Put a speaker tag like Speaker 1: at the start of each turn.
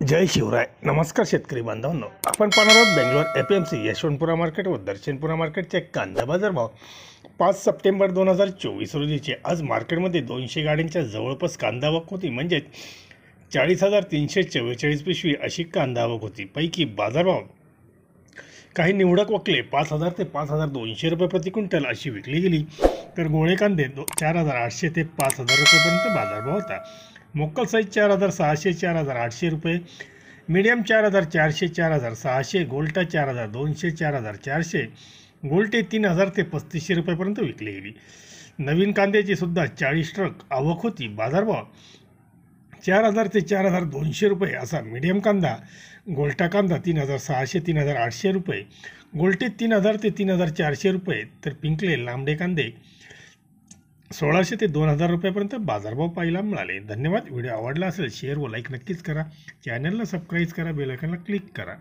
Speaker 1: जय शिवराय. नमस्कार शेतकरी बांधवांनो, आपण पाहणार आहोत बेंगलोर APMC यशवंतपुरा मार्केट व दर्शनपुरा मार्केटचे कांदा बाजार भाव 5 सप्टेंबर 2024 रोजीचे. आज मार्केटमध्ये 200 गाड्यांच्या जवळपास कांदा आवक होती, म्हणजे 40,344 पिशवी अशी कांदा आवक होती. पैकी बाजारभाव काही निवडक वकले 5,000 ते 5,200 रुपये प्रति क्विंटल अशी विकली गेली. तर गोळे कांदे 4,800 ते 5,000 रुपयेपर्यंत बाजारभाव होता. मोकल साईज 4,600 4,800 रुपये, मीडियम 4,400 4,600, गोल्टा 4,200 4,400, गोल्टे 3,000 ते 3,500 रुपयेपर्यंत विकली गेली. नवीन कांद्याची सुद्धा 40 ट्रक आवक होती. बाजारभाव 4,000 ते 4,200 रुपये असा मीडियम कांदा, गोल्टा कांदा 3,600 3,800 रुपये, गोल्टे 3,000 ते 3,400 रुपये, तर पिंकले लांबडे कांदे 1,600 ते 2,000 रुपयापर्यंत बाजारभाव पाहायला मिळाले. धन्यवाद. व्हिडिओ आवडला असेल शेअर व लाईक नक्कीच करा. चॅनलला सबस्क्राईब करा, बेल आयकॉनला क्लिक करा.